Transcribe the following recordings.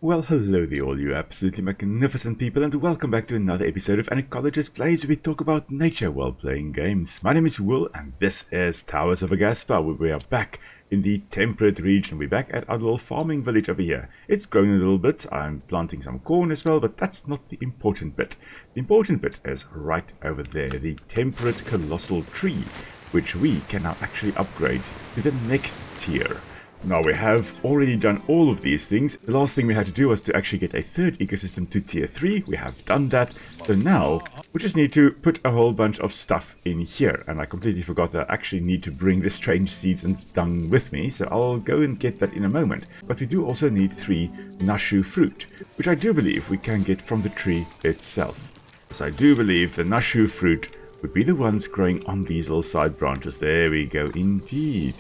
Well, hello there all you absolutely magnificent people, and welcome back to another episode of An Ecologist Plays, where we talk about nature while playing games. My name is Will, and this is Towers of Aghasba, where we are back in the temperate region. We're back at our little farming village over here. It's growing a little bit. I'm planting some corn as well, but that's not the important bit. The important bit is right over there, the temperate colossal tree, which we can now actually upgrade to the next tier. Now, we have already done all of these things. The last thing we had to do was to actually get a third ecosystem to tier 3. We have done that. So now, we just need to put a whole bunch of stuff in here. And I completely forgot that I actually need to bring the strange seeds and dung with me. So I'll go and get that in a moment. But we do also need 3 nashu fruit, which I do believe we can get from the tree itself. So I do believe the nashu fruit would be the ones growing on these little side branches. There we go, indeed.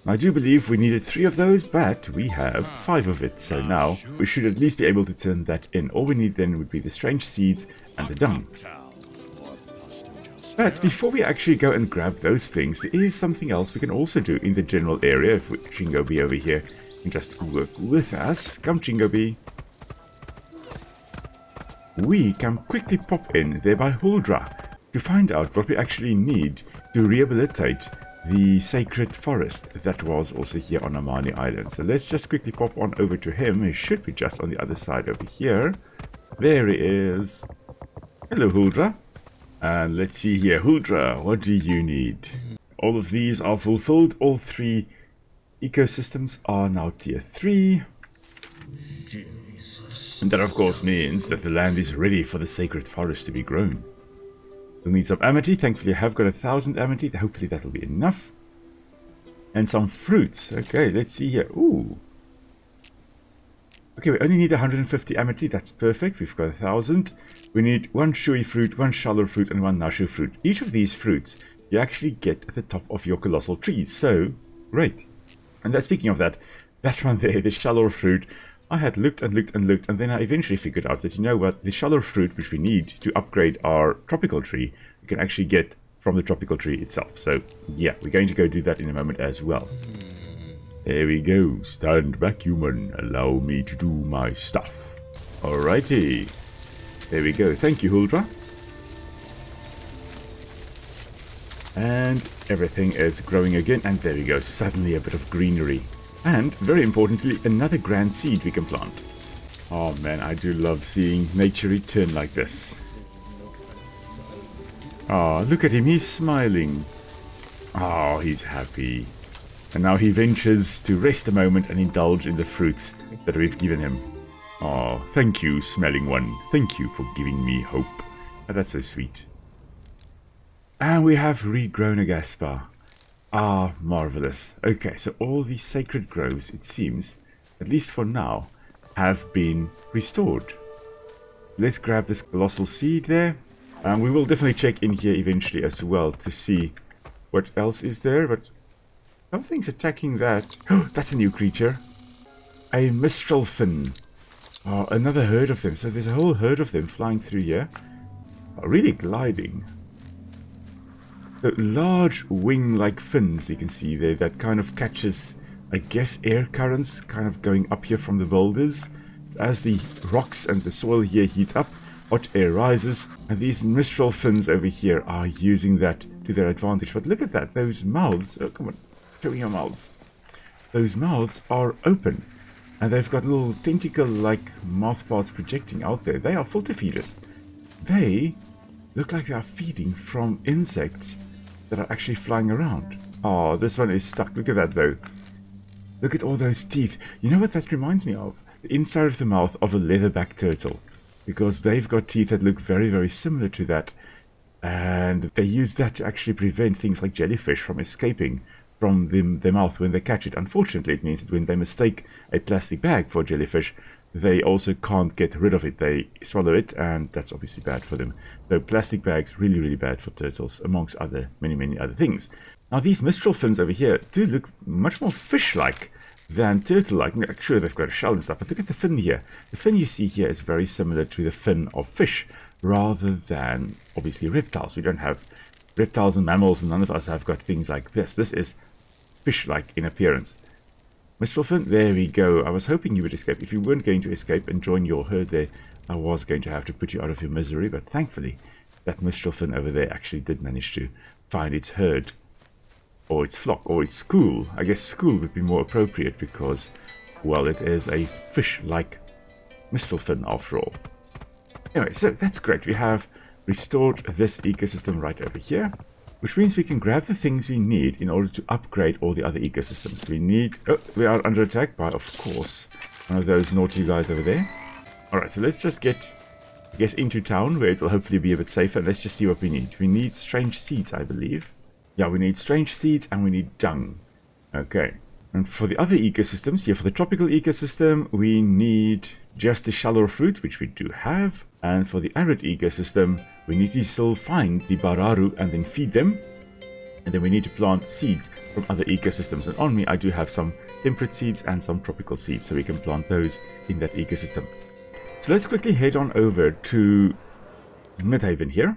I do believe we needed 3 of those, but we have 5 of it, so now we should at least be able to turn that in. All we need then would be the strange seeds and the dung. But before we actually go and grab those things, there is something else we can also do in the general area. If Jingo Bee over here can just work with us. Come, Jingo Bee. We can quickly pop in there by Huldra to find out what we actually need to rehabilitate the sacred forest that was also here on Amani Island. So let's just quickly pop on over to him. He should be just on the other side over here. There he is. Hello, Huldra. And let's see here. Huldra, what do you need? All of these are fulfilled. All 3 ecosystems are now tier 3. And that of course means that the land is ready for the sacred forest to be grown. We'll need some amity. Thankfully, I have got 1,000 amity. Hopefully, that'll be enough. And some fruits. Okay, let's see here. Ooh. Okay, we only need 150 amity. That's perfect. We've got 1,000. We need 1 shui fruit, 1 shallow fruit, and 1 nashu fruit. Each of these fruits you actually get at the top of your colossal trees. So, great. And speaking of that one there, the shallow fruit, I had looked and looked and looked, and then I eventually figured out that, you know what, the shallow fruit which we need to upgrade our tropical tree, we can actually get from the tropical tree itself. So, yeah, we're going to go do that in a moment as well. There we go. Stand back, human. Allow me to do my stuff. Alrighty. There we go. Thank you, Huldra. And everything is growing again, and there we go. Suddenly a bit of greenery. And, very importantly, another grand seed we can plant. Oh man, I do love seeing nature return like this. Oh, look at him, he's smiling. Oh, he's happy. And now he ventures to rest a moment and indulge in the fruits that we've given him. Oh, thank you, smelling one. Thank you for giving me hope. Oh, that's so sweet. And we have regrown Aghasba. Ah, marvelous. Okay, so all these sacred groves, it seems, at least for now, have been restored. Let's grab this colossal seed there. And we will definitely check in here eventually as well to see what else is there. But something's attacking that. Oh, that's a new creature. A mistral fin. Oh, another herd of them. So there's a whole herd of them flying through here. Oh, really gliding. The large wing-like fins you can see there that kind of catches, I guess, air currents kind of going up here from the boulders. As the rocks and the soil here heat up, hot air rises, and these mistral fins over here are using that to their advantage. But look at that, those mouths, oh come on, show me your mouths. Those mouths are open, and they've got little tentacle-like mouth parts projecting out there. They are filter feeders. They look like they are feeding from insects that are actually flying around. Oh, this one is stuck. Look at that, though. Look at all those teeth. You know what that reminds me of? The inside of the mouth of a leatherback turtle. Because they've got teeth that look very, very similar to that. And they use that to actually prevent things like jellyfish from escaping from their mouth when they catch it. Unfortunately, it means that when they mistake a plastic bag for jellyfish, they also can't get rid of it. They swallow it, and that's obviously bad for them. So plastic bags, really, really bad for turtles, amongst other, many, many other things. Now, these mistral fins over here do look much more fish-like than turtle-like. Sure, they've got a shell and stuff, but look at the fin here. The fin you see here is very similar to the fin of fish, rather than, obviously, reptiles. We don't have reptiles and mammals, and none of us have got things like this. This is fish-like in appearance. Minstrelfin, there we go. I was hoping you would escape. If you weren't going to escape and join your herd there, I was going to have to put you out of your misery, but thankfully, that Minstrelfin over there actually did manage to find its herd, or its flock, or its school. I guess school would be more appropriate because, well, it is a fish-like Minstrelfin after all. Anyway, so that's great. We have restored this ecosystem right over here, which means we can grab the things we need in order to upgrade all the other ecosystems. We need... Oh, we are under attack by, of course, one of those naughty guys over there. Alright, so let's just get, I guess, into town, where it will hopefully be a bit safer. Let's just see what we need. We need strange seeds, I believe. Yeah, we need strange seeds, and we need dung. Okay. And for the other ecosystems, here for the tropical ecosystem, we need just the shallow fruit, which we do have. And for the arid ecosystem, we need to still find the bararu and then feed them. And then we need to plant seeds from other ecosystems. And on me, I do have some temperate seeds and some tropical seeds, so we can plant those in that ecosystem. So let's quickly head on over to Midhaven here.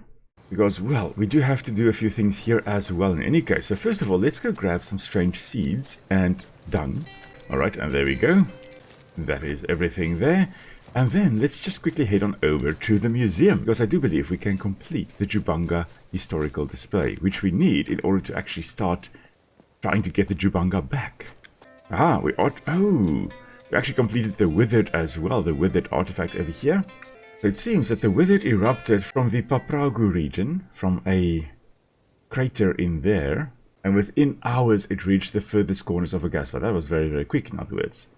Because, well, we do have to do a few things here as well in any case. So first of all, let's go grab some strange seeds and dung. Alright, and there we go. That is everything there. And then let's just quickly head on over to the museum, because I do believe we can complete the Jubanga historical display, which we need in order to actually start trying to get the Jubanga back. Ah, we actually completed the withered as well, the withered artifact over here. So it seems that the withered erupted from the Papragu region, from a crater in there, and within hours it reached the furthest corners of Aghasba. That was very, very quick, in other words.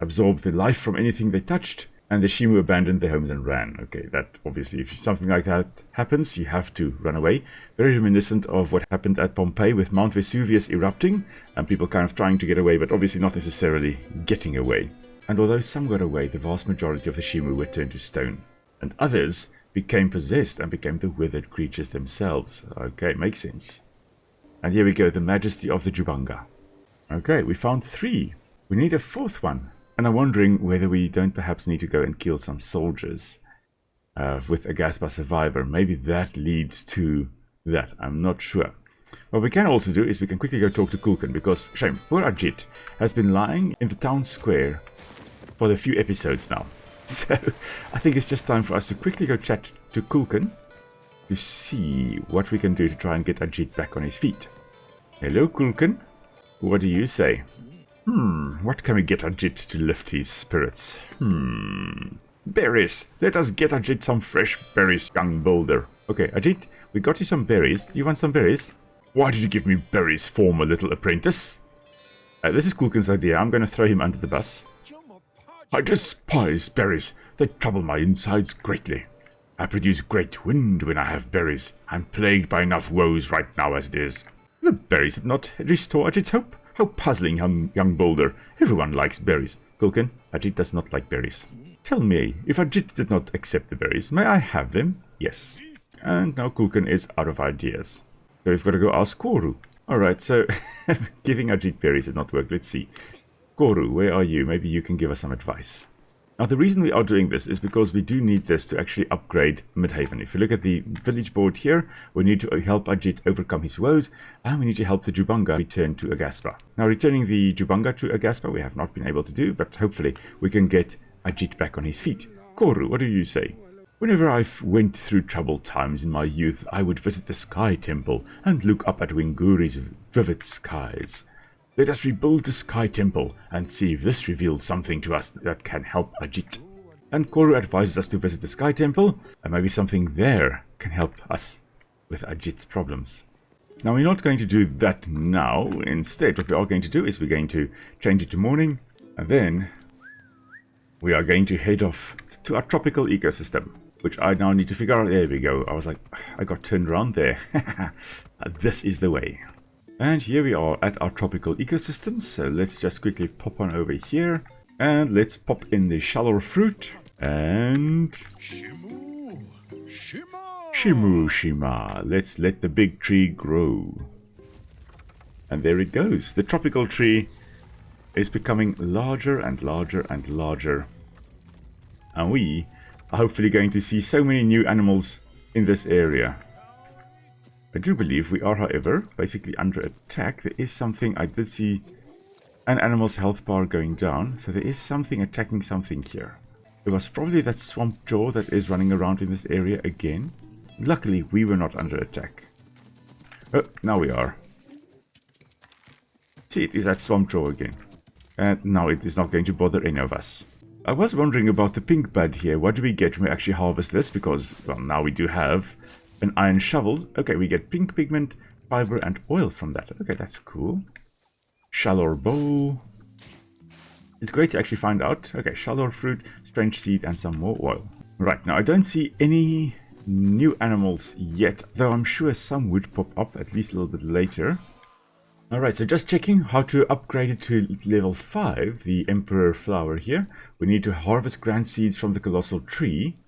Absorbed the life from anything they touched, and the Shimu abandoned their homes and ran. Okay, that obviously, if something like that happens, you have to run away. Very reminiscent of what happened at Pompeii with Mount Vesuvius erupting, and people kind of trying to get away, but obviously not necessarily getting away. And although some got away, the vast majority of the Shimu were turned to stone. And others became possessed and became the withered creatures themselves. Okay, makes sense. And here we go, the majesty of the Jubanga. Okay, we found 3. We need a 4th one. And I'm wondering whether we don't perhaps need to go and kill some soldiers with Aghasba survivor. Maybe that leads to that. I'm not sure. What we can also do is we can quickly go talk to Kulkan, because, shame, poor Ajit has been lying in the town square for a few episodes now. So I think it's just time for us to quickly go chat to Kulkan to see what we can do to try and get Ajit back on his feet. Hello, Kulkan. What do you say? What can we get Ajit to lift his spirits? Berries. Let us get Ajit some fresh berries, young boulder. Okay, Ajit, we got you some berries. Do you want some berries? Why did you give me berries, former little apprentice? This is Kulkan's idea. I'm going to throw him under the bus. I despise berries. They trouble my insides greatly. I produce great wind when I have berries. I'm plagued by enough woes right now as it is. The berries did not restore Ajit's hope. How puzzling, young boulder. Everyone likes berries. Kulkan, Ajit does not like berries. Tell me, if Ajit did not accept the berries, may I have them? Yes. And now Kulkan is out of ideas. So we've got to go ask Koru. Alright, so giving Ajit berries did not work. Let's see. Koru, where are you? Maybe you can give us some advice. Now, the reason we are doing this is because we do need this to actually upgrade Midhaven. If you look at the village board here, we need to help Ajit overcome his woes, and we need to help the Jubanga return to Aghasba. Now, returning the Jubanga to Aghasba, we have not been able to do, but hopefully we can get Ajit back on his feet. Koru, what do you say? Whenever I went through troubled times in my youth, I would visit the Sky Temple and look up at Winguri's vivid skies. Let us rebuild the Sky Temple and see if this reveals something to us that can help Ajit. And Koru advises us to visit the Sky Temple, and maybe something there can help us with Ajit's problems. Now, we're not going to do that now. Instead, what we are going to do is we're going to change it to morning, and then we are going to head off to our tropical ecosystem, which I now need to figure out. There we go. I was like, I got turned around there. This is the way. And here we are at our tropical ecosystem, so let's just quickly pop on over here, and let's pop in the shallow fruit, and Shimu Shima, let's let the big tree grow. And there it goes, the tropical tree is becoming larger and larger and larger, and we are hopefully going to see so many new animals in this area. I do believe we are, however, basically under attack. There is something I did see An animal's health bar going down. So there is something attacking something here. It was probably that swamp jaw that is running around in this area again. Luckily, we were not under attack. Oh, now we are. See, it is that swamp jaw again. And now it is not going to bother any of us. I was wondering about the pink bud here. What do we get when we actually harvest this? Because, well, now we do have an iron shovel. Okay, we get pink pigment, fiber, and oil from that. Okay, that's cool. Shallow bow. It's great to actually find out. Okay, shallow fruit, strange seed, and some more oil. Right, now I don't see any new animals yet, though I'm sure some would pop up at least a little bit later. Alright, so just checking how to upgrade it to level 5, the Emperor Flower here. We need to harvest grand seeds from the Colossal Tree.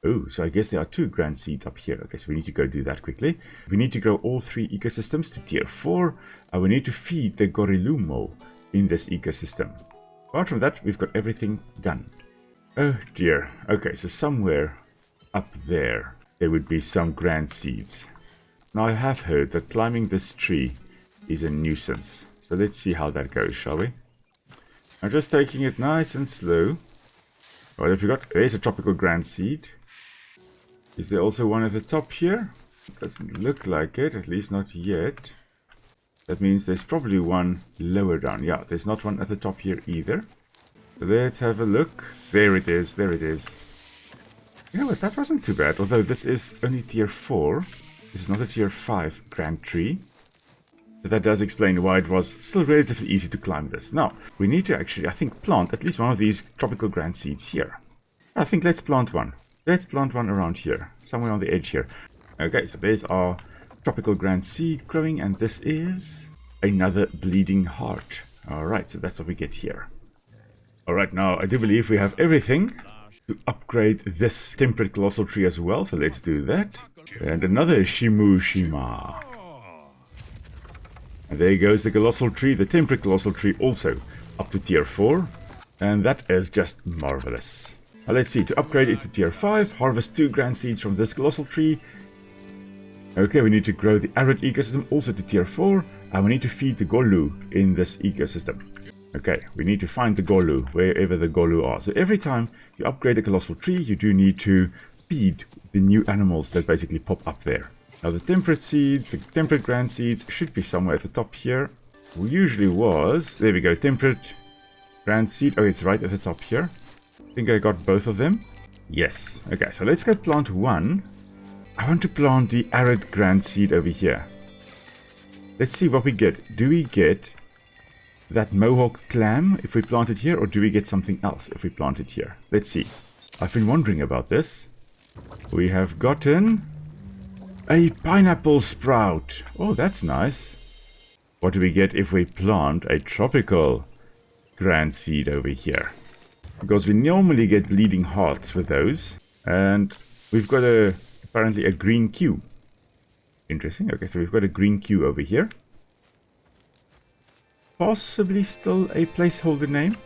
Oh, so I guess there are 2 grand seeds up here. Okay, so we need to go do that quickly. We need to grow all 3 ecosystems to tier 4. We need to feed the Gorilumo in this ecosystem. Apart from that, we've got everything done. Oh dear. Okay, so somewhere up there would be some grand seeds. Now I have heard that climbing this tree is a nuisance. So let's see how that goes, shall we? I'm just taking it nice and slow. What have we got? There's a tropical grand seed. Is there also one at the top here? Doesn't look like it, at least not yet. That means there's probably one lower down. Yeah, there's not one at the top here either. So let's have a look. There it is, there it is. You know what, that wasn't too bad. Although this is only tier 4. This is not a tier 5 grand tree. But that does explain why it was still relatively easy to climb this. Now, we need to actually, I think, plant at least one of these tropical grand seeds here. I think let's plant one. Let's plant one around here, somewhere on the edge here. Okay, so there's our tropical grand seed growing, and this is another bleeding heart. Alright, so that's what we get here. Alright, now I do believe we have everything to upgrade this temperate colossal tree as well, so let's do that. And another Shimushima. And there goes the colossal tree, the temperate colossal tree also up to tier 4. And that is just marvelous. Now let's see, to upgrade it to tier 5, harvest 2 grand seeds from this colossal tree. Okay, we need to grow the arid ecosystem also to tier 4. And we need to feed the Golu in this ecosystem. Okay, we need to find the Golu, wherever the Golu are. So every time you upgrade a colossal tree, you do need to feed the new animals that basically pop up there. Now the temperate seeds, the temperate grand seeds should be somewhere at the top here. We usually was. There we go, temperate grand seed. Oh, it's right at the top here. I think I got both of them. Yes. Okay, so let's go plant one. I want to plant the arid grand seed over here. Let's see what we get. Do we get that mohawk clam if we plant it here, or do we get something else if we plant it here? Let's see. I've been wondering about this. We have gotten a pineapple sprout. Oh, that's nice. What do we get if we plant a tropical grand seed over here? Because we normally get bleeding hearts with those. And we've got apparently a green Q. Interesting. Okay, so we've got a green Q over here. Possibly still a placeholder name.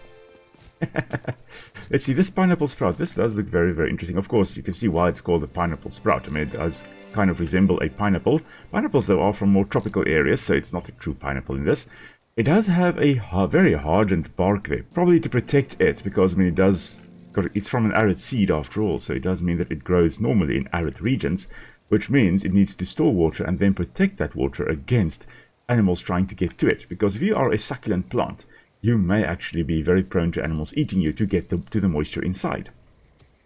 Let's see, this pineapple sprout. This does look very, very interesting. Of course, you can see why it's called a pineapple sprout. I mean, it does kind of resemble a pineapple. Pineapples, though, are from more tropical areas, so it's not a true pineapple in this. It does have a very hardened bark there, probably to protect it, because, I mean, it's from an arid seed after all, so it does mean that it grows normally in arid regions, which means it needs to store water and then protect that water against animals trying to get to it. Because if you are a succulent plant, you may actually be very prone to animals eating you to get to the moisture inside.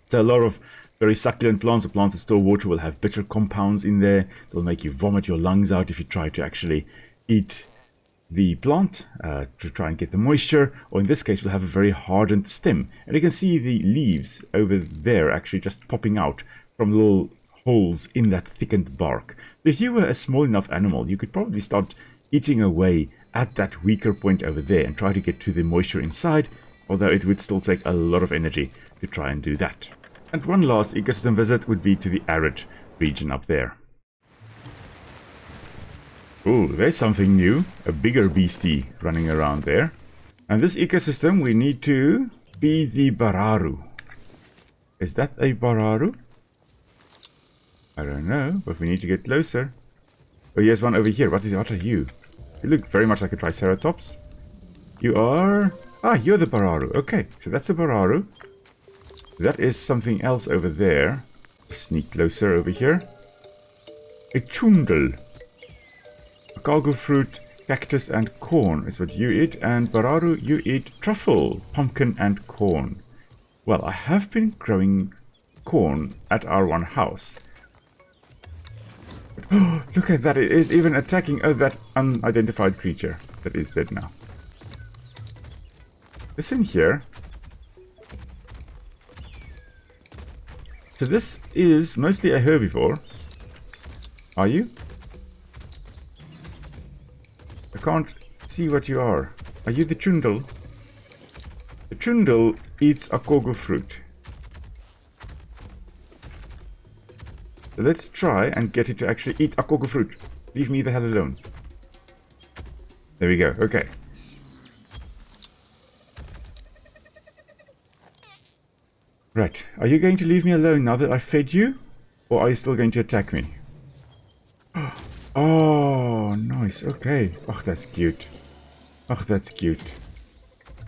So a lot of very succulent plants, or plants that store water, will have bitter compounds in there. They'll make you vomit your lungs out if you try to actually eat the plant to try and get the moisture. Or in this case, we'll have a very hardened stem. And you can see the leaves over there actually just popping out from little holes in that thickened bark. If you were a small enough animal, you could probably start eating away at that weaker point over there and try to get to the moisture inside, although it would still take a lot of energy to try and do that. And one last ecosystem visit would be to the arid region up there. Oh, there's something new, a bigger beastie running around there. And this ecosystem, we need to be the Bararu. Is that a Bararu? I don't know, but we need to get closer. Oh, here's one over here. What are you? You look very much like a Triceratops. You are... Ah, you're the Bararu. Okay, so that's the Bararu. That is something else over there. Sneak closer over here. A chundel. A cargo fruit, cactus and corn is what you eat. And Bararu, you eat truffle, pumpkin and corn. Well, I have been growing corn at our one house. But, oh, look at that. It is even attacking that unidentified creature that is dead now. Listen here. So this is mostly a herbivore. Are you? I can't see what you are. Are you the chundel? The chundel eats akogo fruit. So let's try and get it to actually eat akogo fruit. Leave me the hell alone. There we go. Okay. Right. Are you going to leave me alone now that I fed you? Or are you still going to attack me? Oh, nice. Okay. Oh, that's cute. Oh, that's cute.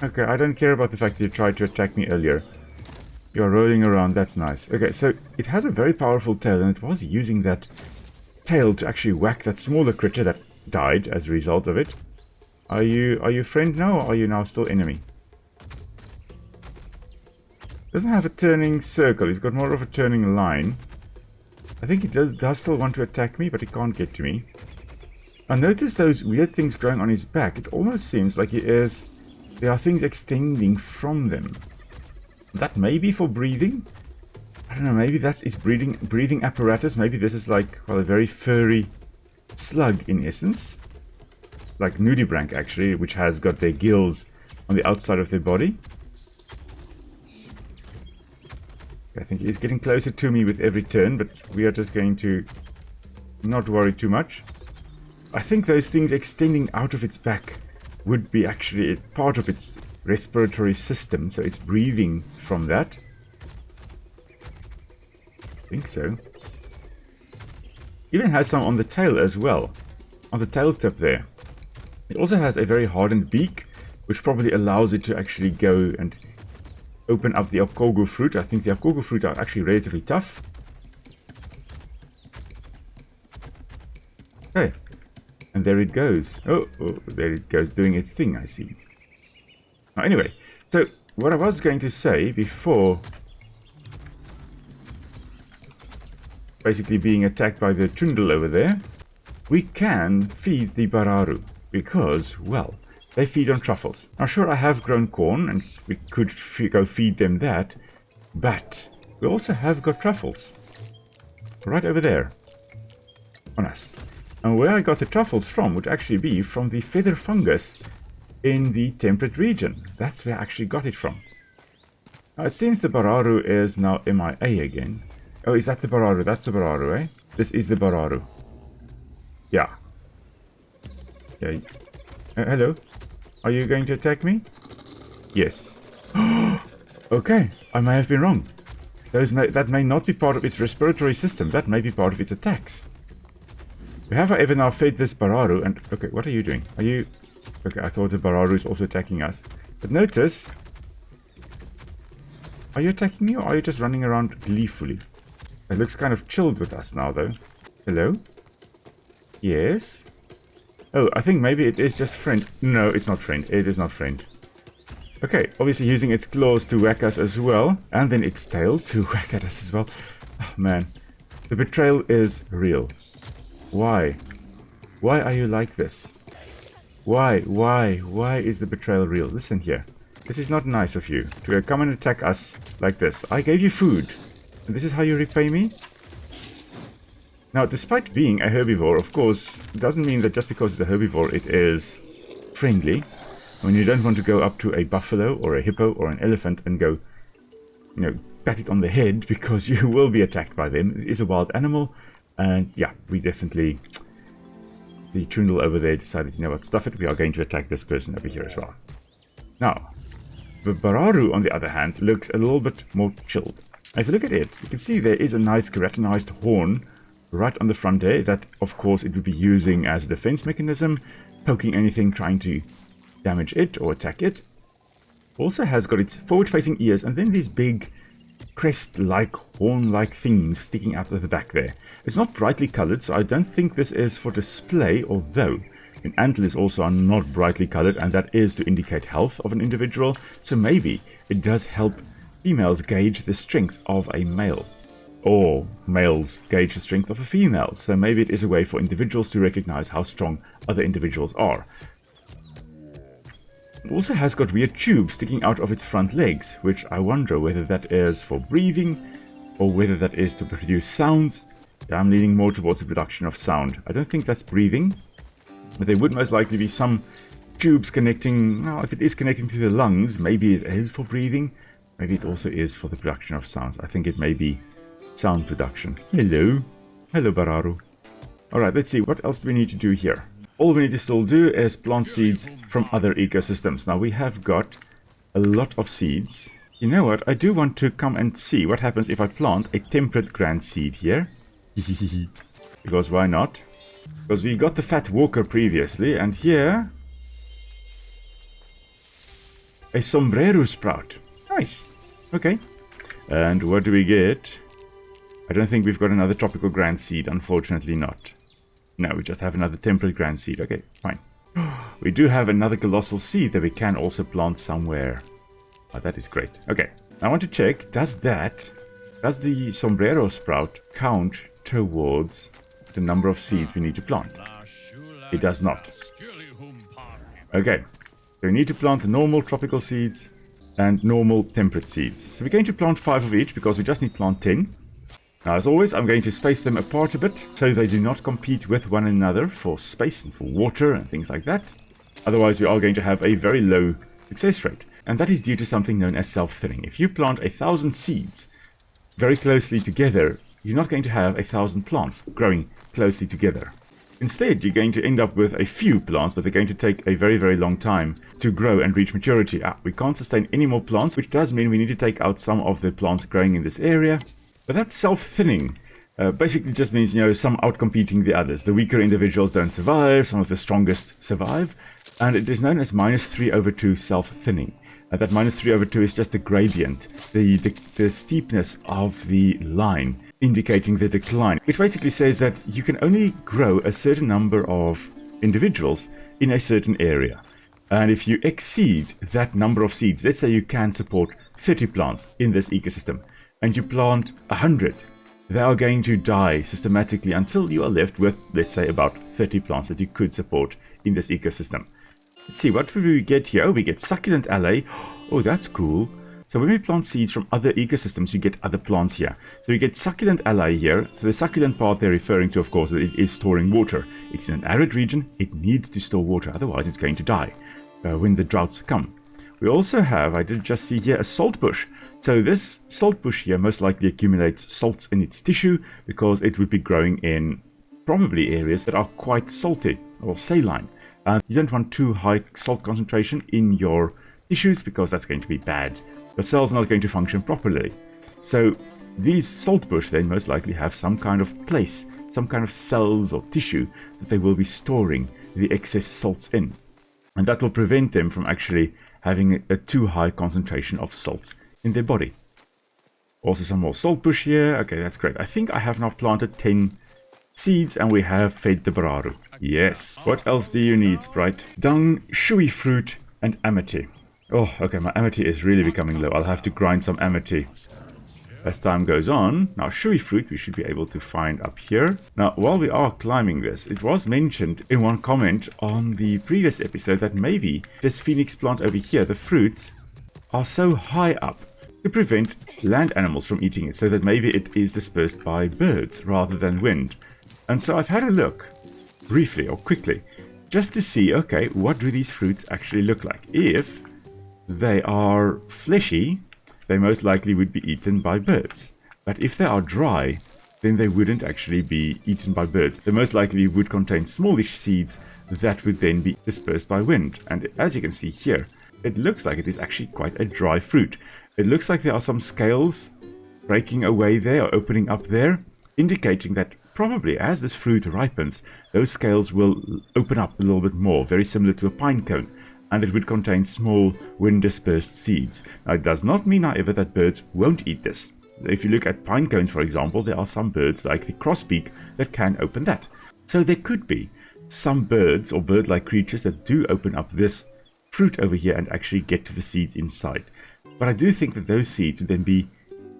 Okay, I don't care about the fact that you tried to attack me earlier. You're rolling around. That's nice. Okay, so it has a very powerful tail, and it was using that tail to actually whack that smaller critter that died as a result of it. Are you friend now, or are you now still enemy? Doesn't have a turning circle. He's got more of a turning line. I think he does still want to attack me, but he can't get to me. I noticed those weird things growing on his back. It almost seems like there are things extending from them. That may be for breathing. I don't know, maybe that's his breathing apparatus. Maybe this is like, well, a very furry slug in essence. Like nudibranch, actually, which has got their gills on the outside of their body. I think he's getting closer to me with every turn, but we are just going to not worry too much. I think those things extending out of its back would be actually part of its respiratory system, so it's breathing from that. I think so. Even has some on the tail as well, on the tail tip there. It also has a very hardened beak, which probably allows it to actually go and open up the akogo fruit. I think the akogo fruit are actually relatively tough. Okay. And there it goes. Oh, there it goes doing its thing, I see. Now, anyway, so what I was going to say before basically being attacked by the chundel over there, we can feed the Bararu because, well, they feed on truffles. Now, sure, I have grown corn and we could go feed them that, but we also have got truffles right over there on us. And where I got the truffles from would actually be from the feather fungus in the temperate region. That's where I actually got it from. Now, it seems the Bararu is now MIA again. Oh, is that the Bararu? That's the Bararu, eh? This is the Bararu. Yeah. Yeah. Hello? Are you going to attack me? Yes. Okay, I may have been wrong. That may not be part of its respiratory system. That may be part of its attacks. We have, however, now fed this Bararu, and... Okay, what are you doing? Are you... Okay, I thought the Bararu is also attacking us. But notice... Are you attacking me, or are you just running around gleefully? It looks kind of chilled with us now, though. Hello? Yes? Oh, I think maybe it is just friend. No, it's not friend. It is not friend. Okay, obviously using its claws to whack us as well. And then its tail to whack at us as well. Oh, man. The betrayal is real. Why? Why are you like this? Why is the betrayal real? Listen here. This is not nice of you to come and attack us like this. I gave you food. And this is how you repay me? Now, despite being a herbivore, of course, it doesn't mean that just because it's a herbivore, it is friendly. I mean, you don't want to go up to a buffalo or a hippo or an elephant and go, you know, pat it on the head, because you will be attacked by them. It is a wild animal. And yeah, we definitely... The trundle over there decided, you know what, stuff it. We are going to attack this person over here as well. Now, the Bararu, on the other hand, looks a little bit more chilled. If you look at it, you can see there is a nice keratinized horn right on the front there. That, of course, it would be using as a defense mechanism, poking anything trying to damage it or attack it. Also has got its forward-facing ears and then these big crest-like, horn-like things sticking out of the back there. It's not brightly colored, so I don't think this is for display, although antlers also are not brightly colored, and that is to indicate health of an individual, so maybe it does help females gauge the strength of a male, or males gauge the strength of a female, so maybe it is a way for individuals to recognize how strong other individuals are. It also has got weird tubes sticking out of its front legs, which I wonder whether that is for breathing or whether that is to produce sounds. Yeah, I'm leaning more towards the production of sound. I don't think that's breathing, but there would most likely be some tubes connecting. Well, if it is connecting to the lungs, maybe it is for breathing. Maybe it also is for the production of sounds. I think it may be sound production. Hello. Hello, Bararu. Alright, let's see. What else do we need to do here? All we need to still do is plant seeds from other ecosystems. Now, we have got a lot of seeds. You know what? I do want to come and see what happens if I plant a temperate grand seed here. Because why not? Because we got the fat walker previously, and here a sombrero sprout. Nice. Okay. And what do we get? I don't think we've got another tropical grand seed, unfortunately not. No, we just have another temperate grand seed. Okay, fine. We do have another colossal seed that we can also plant somewhere. Oh, that is great. Okay, I want to check, does the sombrero sprout count towards the number of seeds we need to plant? It does not. Okay, so we need to plant the normal tropical seeds and normal temperate seeds. So we're going to plant 5 of each because we just need to plant 10. Now, as always, I'm going to space them apart a bit so they do not compete with one another for space and for water and things like that. Otherwise, we are going to have a very low success rate. And that is due to something known as self-thinning. If you plant 1,000 seeds very closely together, you're not going to have 1,000 plants growing closely together. Instead, you're going to end up with a few plants, but they're going to take a very, very long time to grow and reach maturity. We can't sustain any more plants, which does mean we need to take out some of the plants growing in this area. But that self-thinning basically just means, some outcompeting the others. The weaker individuals don't survive, some of the strongest survive, and it is known as -3/2 self-thinning. And that -3/2 is just the gradient, the steepness of the line, indicating the decline, which basically says that you can only grow a certain number of individuals in a certain area. And if you exceed that number of seeds, let's say you can support 30 plants in this ecosystem, and you plant 100, they are going to die systematically until you are left with, let's say, about 30 plants that you could support in this ecosystem. Let's see, what do we get here? Oh, we get succulent ally. Oh, that's cool. So when we plant seeds from other ecosystems, you get other plants here. So we get succulent ally here. So the succulent part they're referring to, of course, it is storing water. It's in an arid region. It needs to store water. Otherwise, it's going to die when the droughts come. We also have, I did just see here, a salt bush. So this salt bush here most likely accumulates salts in its tissue because it would be growing in probably areas that are quite salty or saline. You don't want too high salt concentration in your tissues because that's going to be bad. The cells are not going to function properly. So these salt bush then most likely have some kind of place, some kind of cells or tissue that they will be storing the excess salts in. And that will prevent them from actually having a too high concentration of salts in their body. Also some more salt bush here. Okay, that's great. I think I have now planted 10 seeds and we have fed the Bararu. Yes. What else do you need, Sprite? Dung, shui fruit, and amity. Oh, okay, my amity is really becoming low. I'll have to grind some amity as time goes on. Now, shui fruit we should be able to find up here. Now, while we are climbing this, it was mentioned in one comment on the previous episode that maybe this phoenix plant over here, the fruits, are so high up to prevent land animals from eating it, so that maybe it is dispersed by birds rather than wind. And so I've had a look, briefly or quickly, just to see, okay, what do these fruits actually look like? If they are fleshy, they most likely would be eaten by birds. But if they are dry, then they wouldn't actually be eaten by birds. They most likely would contain smallish seeds that would then be dispersed by wind. And as you can see here, it looks like it is actually quite a dry fruit. It looks like there are some scales breaking away there or opening up there, indicating that probably as this fruit ripens, those scales will open up a little bit more, very similar to a pine cone. and it would contain small wind-dispersed seeds. Now, it does not mean, however, that birds won't eat this. If you look at pine cones, for example, there are some birds like the grosbeak that can open that. So there could be some birds or bird-like creatures that do open up this fruit over here and actually get to the seeds inside. But I do think that those seeds would then be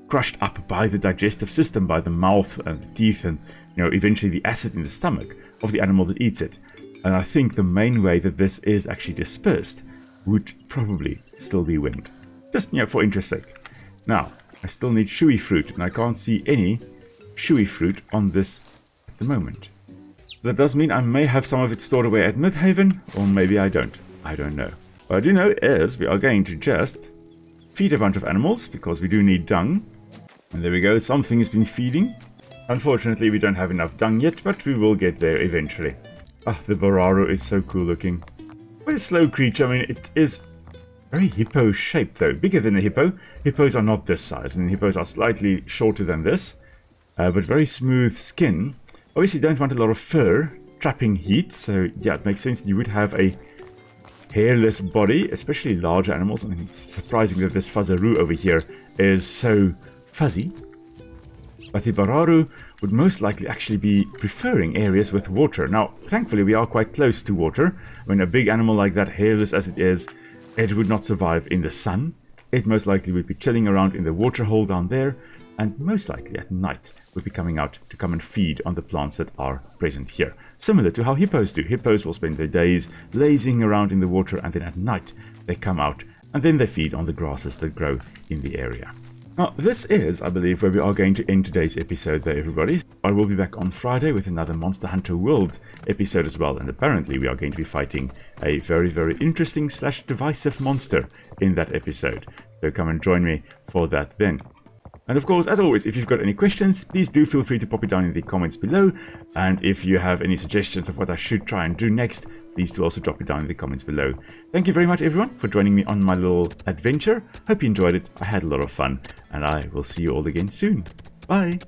crushed up by the digestive system, by the mouth and the teeth, and eventually the acid in the stomach of the animal that eats it. And I think the main way that this is actually dispersed would probably still be wind. Just for interest's sake. Now, I still need chewy fruit, and I can't see any chewy fruit on this at the moment. That does mean I may have some of it stored away at Midhaven, or maybe I don't. I don't know. What I do know is we are going to just feed a bunch of animals, because we do need dung. And there we go, something has been feeding. Unfortunately, we don't have enough dung yet, but we will get there eventually. Ah, the Boraro is so cool looking. What a slow creature. I mean, it is very hippo-shaped, though. Bigger than a hippo. Hippos are not this size. I mean, hippos are slightly shorter than this, but very smooth skin. Obviously, you don't want a lot of fur trapping heat, so yeah, it makes sense that you would have a hairless body, especially larger animals. I mean, it's surprising that this Fuzaroo over here is so fuzzy. But the Bararu would most likely actually be preferring areas with water. Now, thankfully, we are quite close to water. When a big animal like that, hairless as it is, it would not survive in the sun. It most likely would be chilling around in the water hole down there, and most likely at night would be coming out to come and feed on the plants that are present here. Similar to how hippos do. Hippos will spend their days lazing around in the water, and then at night they come out and then they feed on the grasses that grow in the area. Now, this is, I believe, where we are going to end today's episode there, everybody. I will be back on Friday with another Monster Hunter World episode as well, and apparently we are going to be fighting a very, very interesting / divisive monster in that episode. So come and join me for that then. And of course, as always, if you've got any questions, please do feel free to pop it down in the comments below. And if you have any suggestions of what I should try and do next, please do also drop it down in the comments below. Thank you very much, everyone, for joining me on my little adventure. Hope you enjoyed it. I had a lot of fun, and I will see you all again soon. Bye!